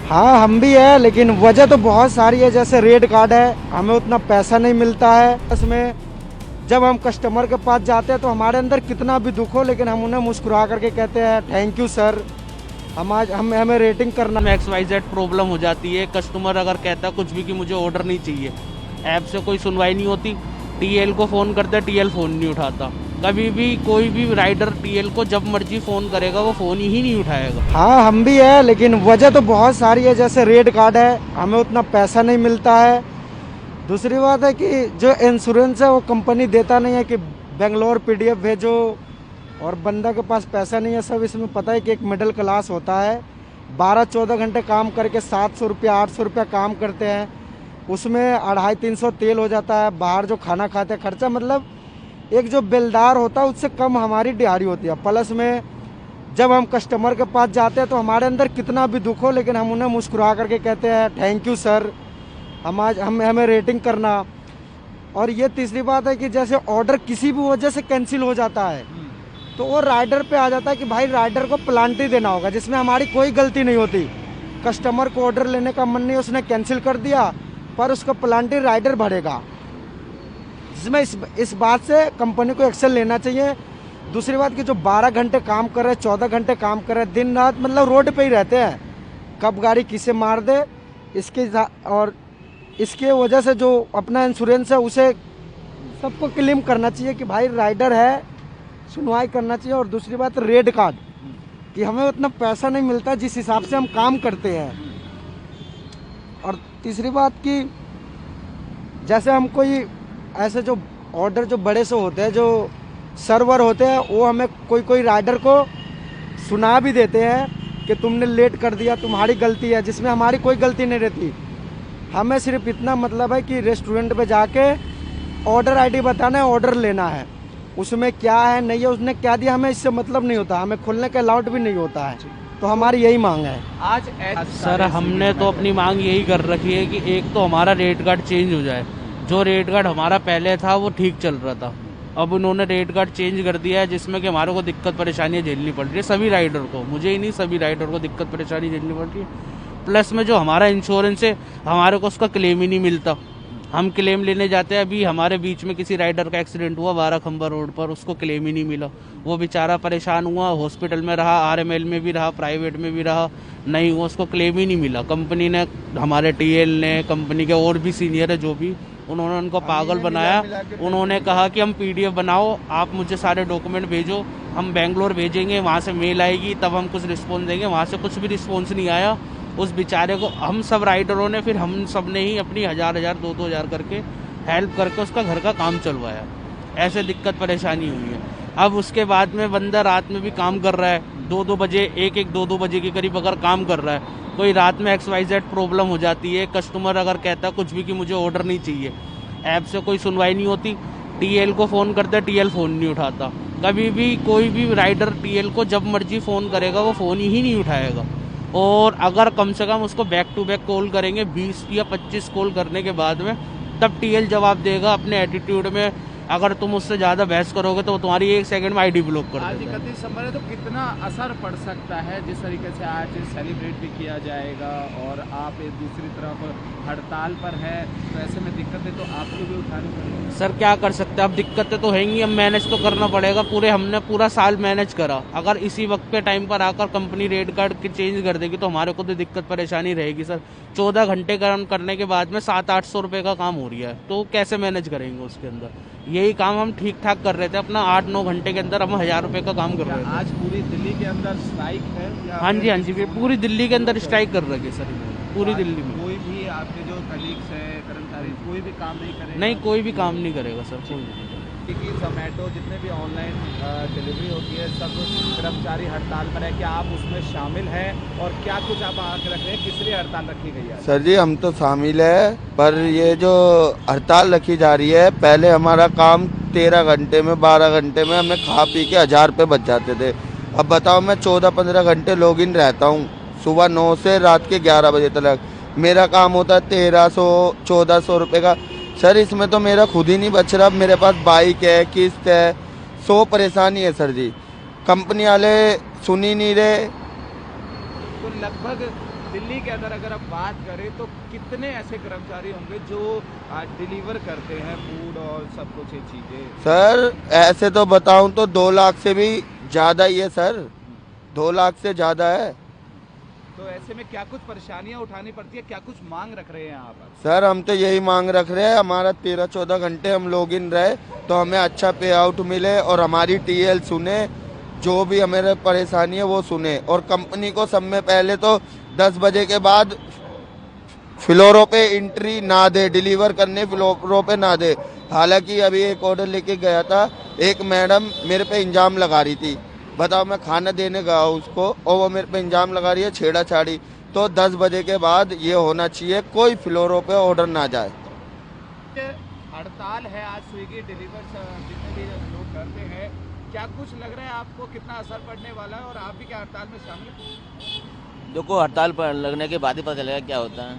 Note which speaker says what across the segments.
Speaker 1: हाँ हम भी है, लेकिन वजह तो बहुत सारी है। जैसे रेड कार्ड है, हमें उतना पैसा नहीं मिलता है इसमें। जब हम कस्टमर के पास जाते हैं तो हमारे अंदर कितना भी दुख हो, लेकिन हम उन्हें मुस्कुरा करके कहते हैं थैंक यू सर, हम आज हमें रेटिंग करना।
Speaker 2: XYZ प्रॉब्लम हो जाती है। कस्टमर अगर कहता है कुछ भी कि मुझे ऑर्डर नहीं चाहिए, ऐप से कोई सुनवाई नहीं होती। टीएल को फ़ोन करते, टीएल फ़ोन नहीं उठाता। कभी भी कोई भी राइडर टीएल को जब मर्जी फ़ोन करेगा वो फ़ोन ही नहीं उठाएगा।
Speaker 1: हाँ हम भी है, लेकिन वजह तो बहुत सारी है। जैसे रेड कार्ड है, हमें उतना पैसा नहीं मिलता है। दूसरी बात है कि जो इंश्योरेंस है वो कंपनी देता नहीं है कि बेंगलोर पीडीएफ भेजो, और बंदा के पास पैसा नहीं है। सब इसमें पता है कि एक मिडिल क्लास होता है, 12-14 घंटे काम करके 700 रुपया 800 रुपया काम करते हैं, उसमें 250-300 तेल हो जाता है। बाहर जो खाना खाते हैं खर्चा, मतलब एक जो बिलदार होता है उससे कम हमारी दिहाड़ी होती है। प्लस में जब हम कस्टमर के पास जाते हैं तो हमारे अंदर कितना भी दुख हो, लेकिन हम उन्हें मुस्कुरा करके कहते हैं थैंक यू सर, हम आज हमें रेटिंग करना। और ये तीसरी बात है कि जैसे ऑर्डर किसी भी वजह से कैंसिल हो जाता है तो वो राइडर पे आ जाता है कि भाई राइडर को प्लांटी देना होगा, जिसमें हमारी कोई गलती नहीं होती। कस्टमर को ऑर्डर लेने का मन नहीं, उसने कैंसिल कर दिया, पर उसका प्लांटी राइडर भरेगा, जिसमें इस बात से कंपनी को एक्शन लेना चाहिए। दूसरी बात कि जो 12 घंटे काम कर रहे हैं, 14 घंटे काम कर रहे हैं, दिन रात मतलब रोड पे ही रहते हैं, कब गाड़ी किसे मार दे और इसके वजह से जो अपना इंश्योरेंस है उसे सबको क्लेम करना चाहिए कि भाई राइडर है, सुनवाई करना चाहिए। और दूसरी बात रेड कार्ड, कि हमें उतना पैसा नहीं मिलता जिस हिसाब से हम काम करते हैं। और तीसरी बात कि जैसे हम कोई ऐसे जो ऑर्डर जो बड़े से होते हैं, जो सर्वर होते हैं, वो हमें कोई राइडर को सुना भी देते हैं कि तुमने लेट कर दिया, तुम्हारी गलती है, जिसमें हमारी कोई गलती नहीं रहती। हमें सिर्फ इतना मतलब है कि रेस्टोरेंट पे जाके ऑर्डर आईडी बताना है, ऑर्डर लेना है, उसमें क्या है नहीं है, उसने क्या दिया, हमें इससे मतलब नहीं होता, हमें खोलने का अलाउड भी नहीं होता है। तो हमारी यही मांग है।
Speaker 2: आज सर हमने तो अपनी मांग यही कर रखी है कि एक तो हमारा रेट कार्ड चेंज हो जाए। जो रेट कार्ड हमारा पहले था वो ठीक चल रहा था, अब उन्होंने रेट कार्ड चेंज कर दिया है, जिसमें कि हमारे को दिक्कत परेशानियाँ झेलनी पड़ रही है। सभी राइडर को, मुझे ही नहीं सभी राइडर को दिक्कत परेशानी झेलनी पड़ रही है। प्लस में जो हमारा इंश्योरेंस है, हमारे को उसका क्लेम ही नहीं मिलता। हम क्लेम लेने जाते हैं, अभी हमारे बीच में किसी राइडर का एक्सीडेंट हुआ 12 खंबा रोड पर, उसको क्लेम ही नहीं मिला। वो बेचारा परेशान हुआ, हॉस्पिटल में रहा, RML में भी रहा, प्राइवेट में भी रहा, नहीं हुआ, उसको क्लेम ही नहीं मिला। कंपनी ने, हमारे TL ने, कंपनी के और भी सीनियर है जो भी, उन्होंने उनको पागल बनाया। उन्होंने कहा कि हम PDF बनाओ, आप मुझे सारे डॉक्यूमेंट भेजो, हम बेंगलोर भेजेंगे, वहाँ से मेल आएगी तब हम कुछ रिस्पॉन्स देंगे। वहाँ से कुछ भी रिस्पॉन्स नहीं आया। उस बेचारे को हम सब राइडरों ने, फिर हम सब ने ही अपनी 1000 2-2000 करके हेल्प करके उसका घर का काम चलवाया। ऐसे दिक्कत परेशानी हुई है। अब उसके बाद में बंदा रात में भी काम कर रहा है, 2-2 बजे, 1-2 बजे के करीब अगर काम कर रहा है, कोई रात में XYZ प्रॉब्लम हो जाती है। कस्टमर अगर कहता है कुछ भी कि मुझे ऑर्डर नहीं चाहिए, ऐप से कोई सुनवाई नहीं होती। टीएल को फ़ोन करते, टीएल फ़ोन नहीं उठाता। कभी भी कोई भी राइडर टीएल को जब मर्जी फ़ोन करेगा वो फ़ोन ही नहीं उठाएगा। और अगर कम से कम उसको बैक टू बैक कॉल करेंगे 20 या 25 कॉल करने के बाद में, तब टीएल जवाब देगा अपने एटीट्यूड में। अगर तुम उससे ज़्यादा बहस करोगे तो तुम्हारी 1 सेकंड में ID ब्लॉक कर देगा।
Speaker 3: आज इकतीस दिसंबर है तो कितना असर पड़ सकता है, जिस तरीके से आज सेलिब्रेट भी किया जाएगा और आप एक दूसरी तरफ हड़ताल पर है, तो ऐसे में दिक्कतें तो आपको भी उठानी पड़ेगी।
Speaker 2: सर क्या कर सकते हैं, अब दिक्कतें तो हैंगी, अब मैनेज तो करना पड़ेगा। हमने पूरा साल मैनेज करा, अगर इसी वक्त पे टाइम पर आकर कंपनी रेट कार्ड की चेंज कर देगी तो हमारे को तो दिक्कत परेशानी रहेगी सर। 14 घंटे काम करने के बाद में 700-800 रुपये का काम हो रहा है, तो कैसे मैनेज करेंगे उसके अंदर। यही काम हम ठीक ठाक कर रहे थे अपना, 8-9 घंटे के अंदर हम 1000 रुपये का काम कर रहे थे।
Speaker 3: आज पूरी दिल्ली के अंदर स्ट्राइक है?
Speaker 2: हाँ जी, पूरी दिल्ली के अंदर स्ट्राइक कर रखे सर, पूरी दिल्ली में।
Speaker 3: कोई भी आपके जो कलीग्स है, कर्मचारी, कोई भी काम नहीं करेगा?
Speaker 2: नहीं, कोई भी काम नहीं करेगा सर, कोई भी।
Speaker 3: कि जोमेटो जितने भी ऑनलाइन डिलीवरी होती है, सब कर्मचारी हड़ताल पर है, क्या आप उसमें शामिल हैं और क्या कुछ आप आगे रख रहे हैं, किस लिए हड़ताल रखी गई है?
Speaker 4: सर जी हम तो शामिल है, पर ये जो हड़ताल रखी जा रही है, पहले हमारा काम 13 घंटे में 12 घंटे में हमें खा पी के 1000 रुपये बच जाते थे। अब बताओ, मैं 14-15 घंटे लॉगिन रहता हूँ, सुबह 9 से रात के 11 बजे तक। मेरा काम होता है 1300-1400 रुपये का। सर इसमें तो मेरा खुद ही नहीं बच रहा। मेरे पास बाइक है, किस्त है, 100 परेशानी है सर जी। कंपनी वाले सुन ही नहीं रहे।
Speaker 3: तो लगभग दिल्ली के अंदर अगर आप बात करें तो कितने ऐसे कर्मचारी होंगे जो डिलीवर करते हैं फूड और सब कुछ ये चीज़ें?
Speaker 4: सर ऐसे तो बताऊं तो 2 लाख से भी ज़्यादा ही है सर, 2 लाख से ज़्यादा है।
Speaker 3: तो ऐसे में क्या कुछ परेशानियां उठानी पड़ती है, क्या कुछ मांग रख रहे हैं यहाँ पर?
Speaker 4: सर हम तो यही मांग रख रहे हैं, हमारा 13-14 घंटे हम लॉग इन रहे तो हमें अच्छा पे आउट मिले और हमारी टीएल सुने, जो भी हमारे परेशानी है वो सुने, और कंपनी को सब में पहले तो 10 बजे के बाद फ्लोरों पे एंट्री ना दे, डिलीवर करने फ्लोरों पे ना दे। हालांकि अभी एक ऑर्डर लेके गया था, एक मैडम मेरे पे इंजाम लगा रही थी, बताओ मैं खाना देने गया उसको और वो मेरे पे इंजाम लगा रही है छेड़ा छाड़ी। तो 10 बजे के बाद ये होना चाहिए, कोई फ्लोरों पे ऑर्डर ना जाए।
Speaker 3: हड़ताल है आज, स्विगी डिलीवर जितने भी लोग करते हैं, क्या कुछ लग रहा है आपको कितना असर पड़ने वाला है और आप भी क्या हड़ताल में शामिल हैं?
Speaker 5: देखो हड़ताल पर लगने के बाद ही पता चलेगा क्या होता है।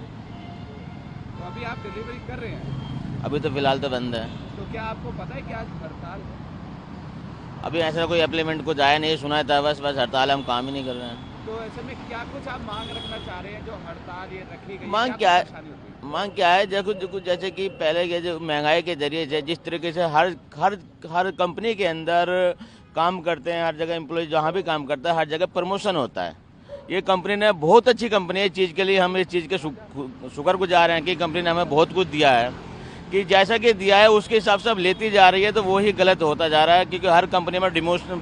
Speaker 3: तो अभी आप डिलीवरी कर रहे हैं?
Speaker 5: अभी तो फिलहाल तो बंद है।
Speaker 3: तो क्या आपको पता है कि आज हड़ताल है?
Speaker 5: अभी ऐसा कोई एप्लीमेंट कुछ आया नहीं, सुना था बस हड़ताल है, हम काम ही नहीं कर रहे हैं।
Speaker 3: तो ऐसे में क्या कुछ आप मांग रखना चाह रहे हैं जो हड़ताल ये रखी गई?
Speaker 5: मांग क्या है, मांग क्या है, देखो जैसे कि पहले के जो महंगाई के जरिए से जिस तरीके से हर कंपनी के अंदर काम करते हैं, हर जगह एम्प्लॉय जहाँ भी काम करता है हर जगह प्रमोशन होता है। ये कंपनी ने बहुत अच्छी कंपनी है, इस चीज़ के लिए हम इस चीज़ के शुक्रगुजार हैं कि कंपनी ने हमें बहुत कुछ दिया है, कि जैसा कि दिया है उसके हिसाब से अब लेती जा रही है, तो वही गलत होता जा रहा है। क्योंकि हर कंपनी में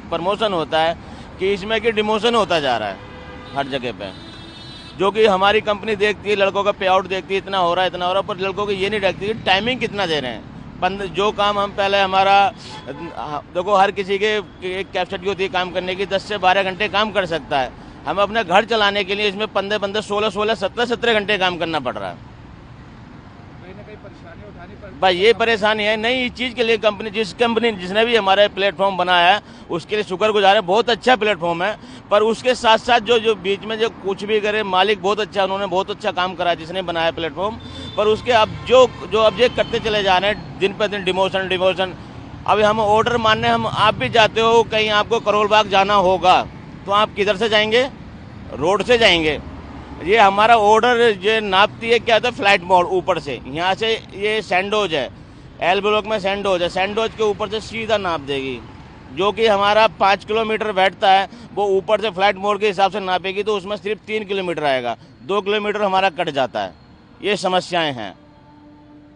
Speaker 5: प्रमोशन होता है, कि इसमें कि डिमोशन होता जा रहा है हर जगह पे, जो कि हमारी कंपनी देखती है, लड़कों का पे आउट देखती है, इतना हो रहा है, पर लड़कों को ये नहीं देखती कि टाइमिंग कितना दे रहे हैं। जो काम हम पहले हमारा देखो हर किसी के एक कैपेसिटी होती है काम करने की, 10 से 12 घंटे काम कर सकता है। हमें अपने घर चलाने के लिए इसमें 15 16 17 घंटे काम करना पड़ रहा है।
Speaker 3: कहीं ना कहीं परेशानी उठानी पड़
Speaker 5: भाई ये परेशानी है नहीं, इस चीज़ के लिए कंपनी जिसने भी हमारे प्लेटफॉर्म बनाया है उसके लिए शुक्रगुजार है, बहुत अच्छा प्लेटफॉर्म है। पर उसके साथ साथ जो बीच में जो कुछ भी करे, मालिक बहुत अच्छा, उन्होंने बहुत अच्छा काम करा जिसने बनाया प्लेटफॉर्म, पर उसके अब जो अब ये करते चले जा रहे हैं दिन पर दिन डिमोशन। अभी हम ऑर्डर मानने आप भी जाते हो, कहीं आपको करोल बाग जाना होगा तो आप किधर से जाएंगे? रोड से जाएंगे। ये हमारा ऑर्डर ये नापती है क्या होता है, फ्लाइट मोड ऊपर से, यहाँ से ये सैंडोज है, एल ब्लॉक में सैंडोज है, सैंडोज के ऊपर से सीधा नाप देगी, जो कि हमारा 5 किलोमीटर बैठता है, वो ऊपर से फ्लाइट मोड के हिसाब से नापेगी तो उसमें सिर्फ 3 किलोमीटर आएगा, 2 किलोमीटर हमारा कट जाता है। ये समस्याएं हैं।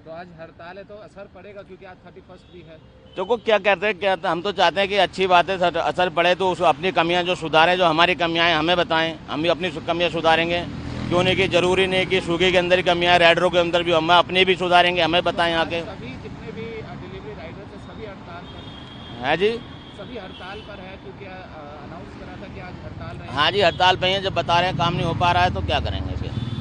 Speaker 3: तो आज हड़ताल है तो असर पड़ेगा, क्योंकि आज 31 भी है।
Speaker 5: तो को क्या कहते हैं, हम तो चाहते हैं कि अच्छी बात है, असर पड़े तो अपनी कमियां जो सुधारें, जो हमारी कमियां हैं हमें बताएं, हम भी अपनी कमियां सुधारेंगे। क्यों नहीं कि जरूरी नहीं कि स्विगी के अंदर ही कमियां है, रेडरो के अंदर भी, हम अपनी भी सुधारेंगे, हमें बताएं आके।
Speaker 3: सभी जितने भी डिलीवरी राइडर्स हैं सभी हड़ताल पर
Speaker 5: है जी,
Speaker 3: सभी हड़ताल पर है, क्योंकि अनाउंस करा था कि आज हड़ताल रहेगी।
Speaker 5: हाँ जी हड़ताल पे हैं, जब बता रहे हैं काम नहीं हो पा रहा है तो क्या करेंगे।